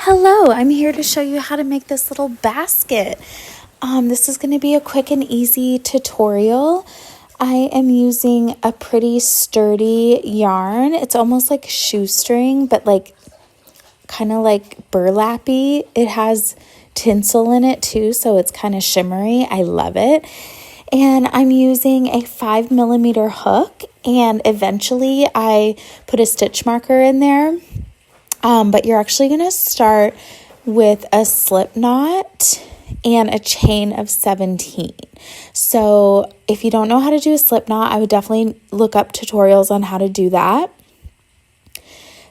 Hello, I'm here to show you how to make this little basket. This is going to be a quick and easy tutorial. I am using a pretty sturdy yarn. It's almost like shoestring, but kind of like burlappy. It has tinsel in it too, so it's kind of shimmery. I love it. And I'm using a 5mm hook, and eventually I put a stitch marker in there. But you're actually going to start with a slip knot and a chain of 17. So if you don't know how to do a slip knot, I would definitely look up tutorials on how to do that.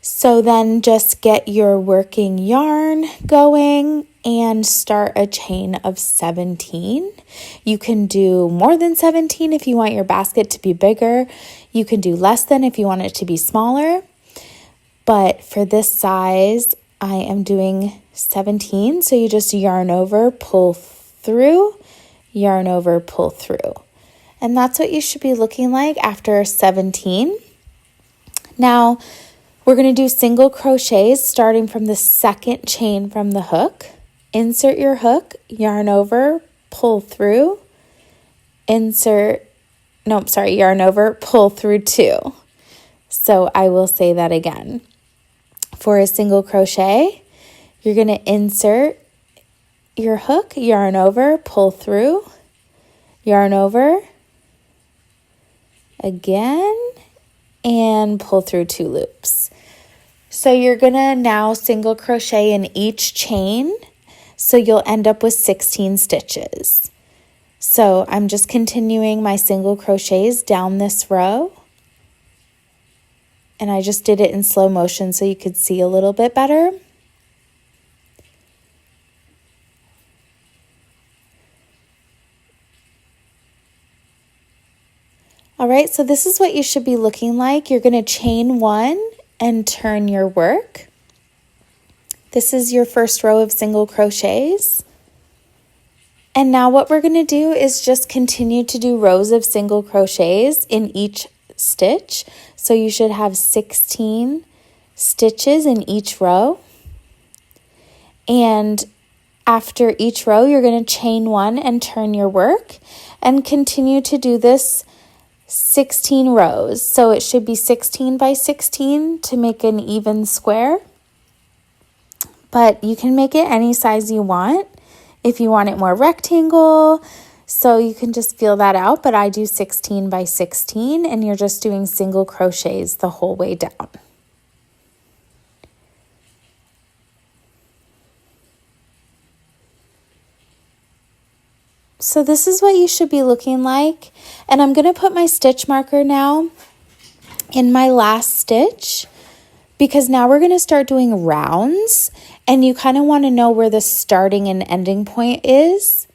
So then just get your working yarn going and start a chain of 17. You can do more than 17 if you want your basket to be bigger. You can do less than if you want it to be smaller. But for this size, I am doing 17. So you just yarn over, pull through, yarn over, pull through. And that's what you should be looking like after 17. Now, we're going to do single crochets starting from the second chain from the hook. Insert your hook, yarn over, pull through, yarn over, pull through 2. So I will say that again. For a single crochet, you're going to insert your hook, yarn over, pull through, yarn over, again, and pull through 2 loops. So you're going to now single crochet in each chain, so you'll end up with 16 stitches. So I'm just continuing my single crochets down this row. And I just did it in slow motion so you could see a little bit better. All right, so this is what you should be looking like. You're going to chain 1 and turn your work. This is your first row of single crochets. And now what we're going to do is just continue to do rows of single crochets in each stitch. So you should have 16 stitches in each row. And after each row, you're going to chain 1 and turn your work and continue to do this 16 rows. So it should be 16 by 16 to make an even square. But you can make it any size you want. If you want it more rectangle, so you can just feel that out, but I do 16 by 16, and you're just doing single crochets the whole way down. So this is what you should be looking like, and I'm going to put my stitch marker now in my last stitch, because now we're going to start doing rounds, and you kind of want to know where the starting and ending point is,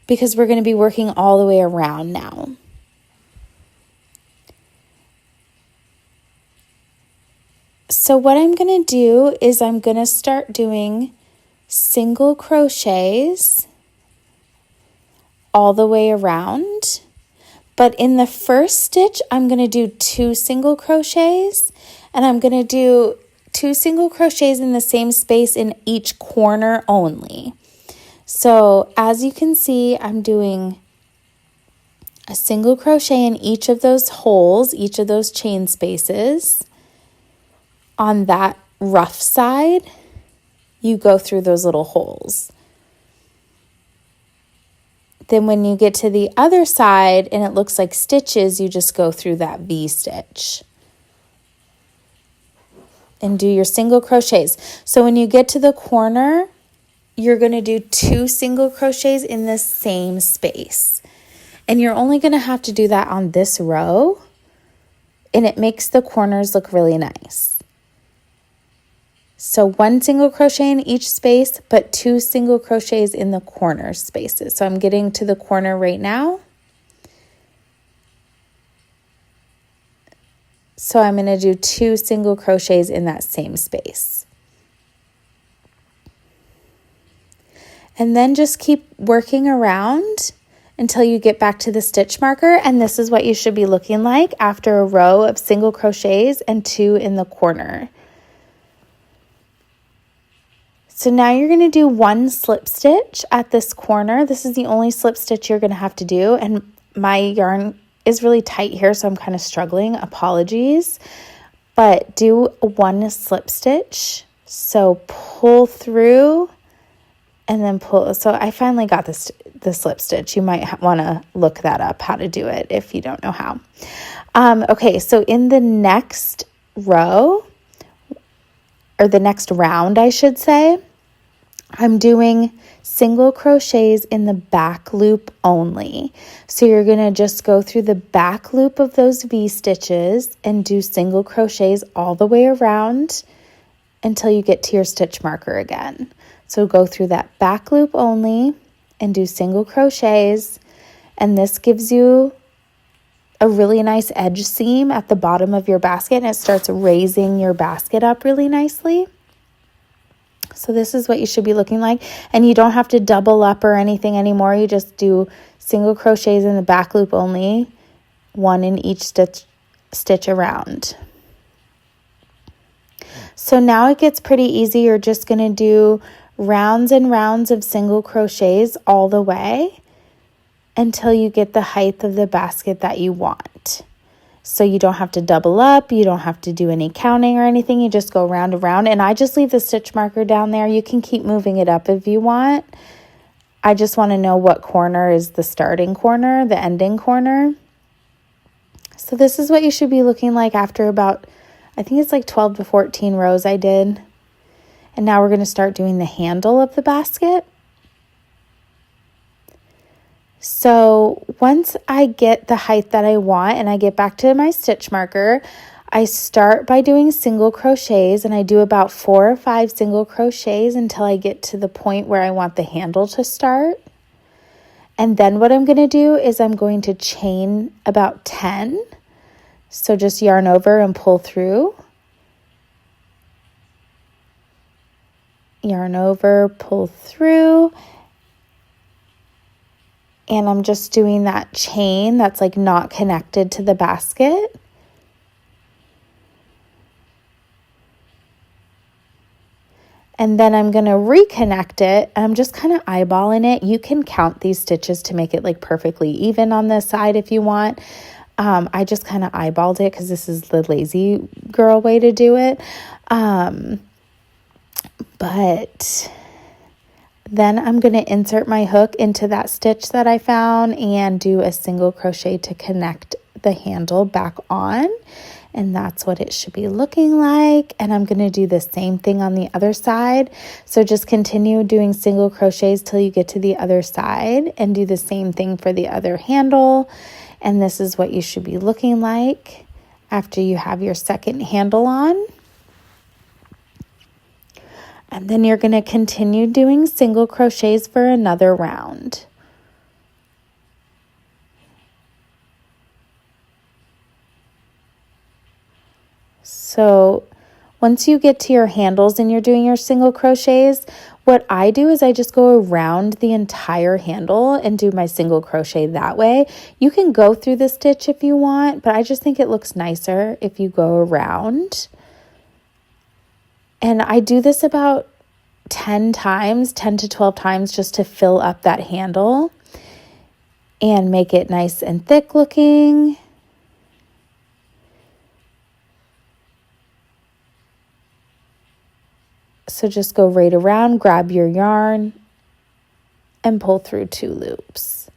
because we're going to be working all the way around now. So what I'm going to do is I'm going to start doing single crochets all the way around. But in the first stitch, I'm going to do 2 single crochets, and I'm going to do 2 single crochets in the same space in each corner only. So as you can see, I'm doing a single crochet in each of those holes, each of those chain spaces. On that rough side, you go through those little holes. Then when you get to the other side and it looks like stitches, you just go through that V stitch and do your single crochets. So when you get to the corner, you're going to do 2 single crochets in the same space. And you're only going to have to do that on this row, and it makes the corners look really nice. So 1 single crochet in each space, but 2 single crochets in the corner spaces. So I'm getting to the corner right now. So I'm going to do 2 single crochets in that same space. And then just keep working around until you get back to the stitch marker, and this is what you should be looking like after a row of single crochets and 2 in the corner. So now you're going to do one slip stitch at this corner. This is the only slip stitch you're going to have to do. And my yarn is really tight here, so I'm kind of struggling. Apologies. But do one slip stitch. So pull through and then pull. So I finally got the slip stitch. You might want to look that up, how to do it if you don't know how. Okay, so in the next row, or the next round, I should say, I'm doing single crochets in the back loop only. So you're going to just go through the back loop of those V stitches and do single crochets all the way around until you get to your stitch marker again. So go through that back loop only and do single crochets, and this gives you a really nice edge seam at the bottom of your basket, and it starts raising your basket up really nicely. So this is what you should be looking like, and you don't have to double up or anything anymore. You just do single crochets in the back loop only, one in each stitch around. So now it gets pretty easy. You're just going to do rounds and rounds of single crochets all the way until you get the height of the basket that you want. So you don't have to double up, you don't have to do any counting or anything, you just go round and round. And I just leave the stitch marker down there. You can keep moving it up if you want. I just want to know what corner is the starting corner, the ending corner. So this is what you should be looking like after about, I think it's like 12 to 14 rows I did. And now we're going to start doing the handle of the basket. So once I get the height that I want and I get back to my stitch marker, I start by doing single crochets, and I do about 4 or 5 single crochets until I get to the point where I want the handle to start. And then what I'm going to do is I'm going to chain about 10. So just yarn over and pull through. Yarn over, pull through. And I'm just doing that chain that's like not connected to the basket. And then I'm going to reconnect it. I'm just kind of eyeballing it. You can count these stitches to make it like perfectly even on this side if you want. I just kind of eyeballed it because this is the lazy girl way to do it. But then I'm going to insert my hook into that stitch that I found and do a single crochet to connect the handle back on. And that's what it should be looking like. And I'm going to do the same thing on the other side. So just continue doing single crochets till you get to the other side and do the same thing for the other handle. And this is what you should be looking like after you have your second handle on. And then you're going to continue doing single crochets for another round. So once you get to your handles and you're doing your single crochets, what I do is I just go around the entire handle and do my single crochet that way. You can go through the stitch if you want, but I just think it looks nicer if you go around. And I do this about 10 to 12 times just to fill up that handle and make it nice and thick looking. So just go right around, grab your yarn, and pull through 2 loops.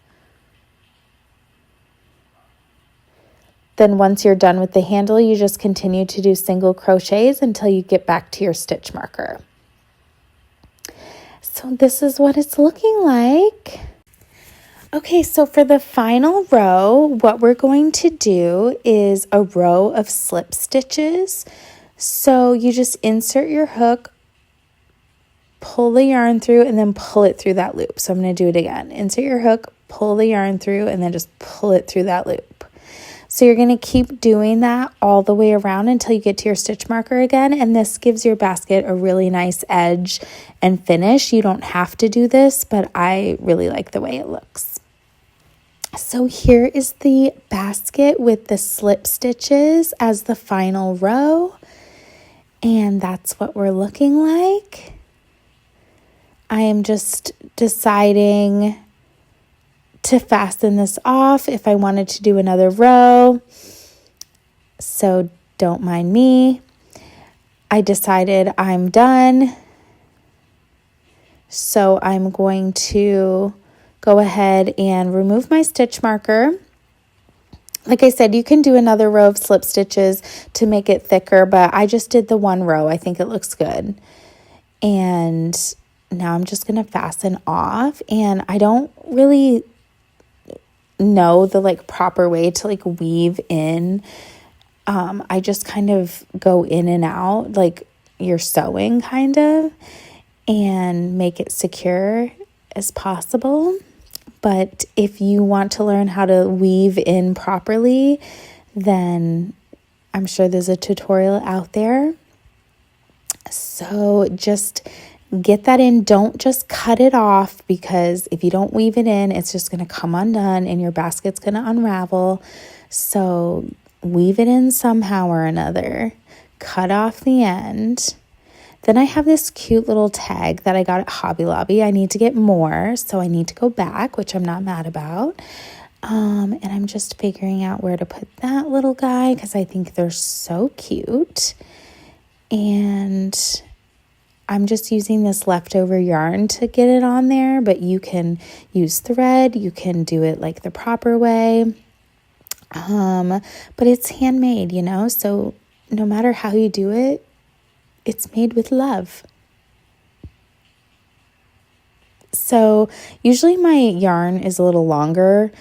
Then once you're done with the handle, you just continue to do single crochets until you get back to your stitch marker. So this is what it's looking like. Okay, so for the final row, what we're going to do is a row of slip stitches. So you just insert your hook, pull the yarn through, and then pull it through that loop. So I'm going to do it again. Insert your hook, pull the yarn through, and then just pull it through that loop. So you're going to keep doing that all the way around until you get to your stitch marker again. And this gives your basket a really nice edge and finish. You don't have to do this, but I really like the way it looks. So here is the basket with the slip stitches as the final row. And that's what we're looking like. I am just deciding to fasten this off if I wanted to do another row. So don't mind me. I decided I'm done. So I'm going to go ahead and remove my stitch marker. Like I said, you can do another row of slip stitches to make it thicker, but I just did the one row. I think it looks good. And now I'm just going to fasten off, and I don't really know the proper way to weave in. I just kind of go in and out like you're sewing kind of, and make it secure as possible. But if you want to learn how to weave in properly, then I'm sure there's a tutorial out there. So just get that in. Don't just cut it off, because if you don't weave it in, it's just going to come undone and your basket's going to unravel. So weave it in somehow or another. Cut off the end. Then I have this cute little tag that I got at Hobby Lobby. I need to get more, so I need to go back, which I'm not mad about. And I'm just figuring out where to put that little guy because I think they're so cute. And I'm just using this leftover yarn to get it on there, but you can use thread. You can do it like the proper way. But it's handmade, so no matter how you do it, it's made with love. So usually my yarn is a little longer,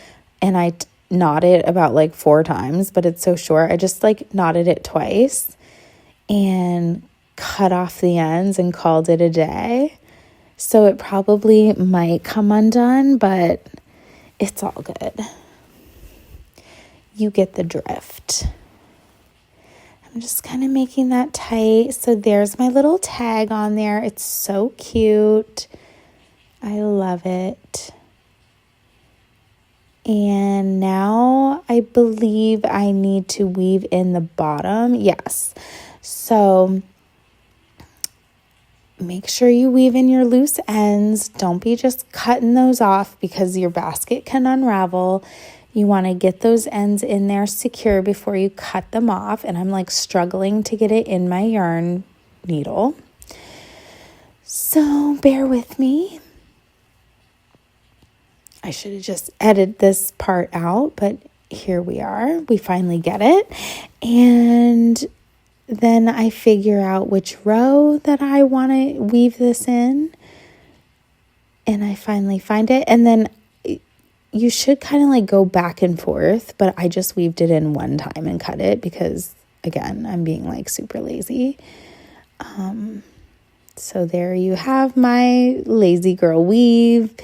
and I knot it about 4 times, but it's so short. I just knotted it twice and cut off the ends and called it a day. So it probably might come undone, but it's all good. You get the drift. I'm just kind of making that tight. So there's my little tag on there. It's so cute. I love it. And now I believe I need to weave in the bottom. Yes. So make sure you weave in your loose ends. Don't be just cutting those off because your basket can unravel. You want to get those ends in there secure before you cut them off. And I'm struggling to get it in my yarn needle. So bear with me. I should have just edited this part out, but here we are. We finally get it. And then I figure out which row that I want to weave this in. And I finally find it. And then you should kind of go back and forth, but I just weaved it in one time and cut it because, again, I'm being super lazy. So there you have my lazy girl weave,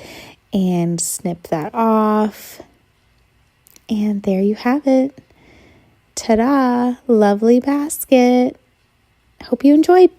and snip that off. And there you have it. Ta-da! Lovely basket. Hope you enjoyed.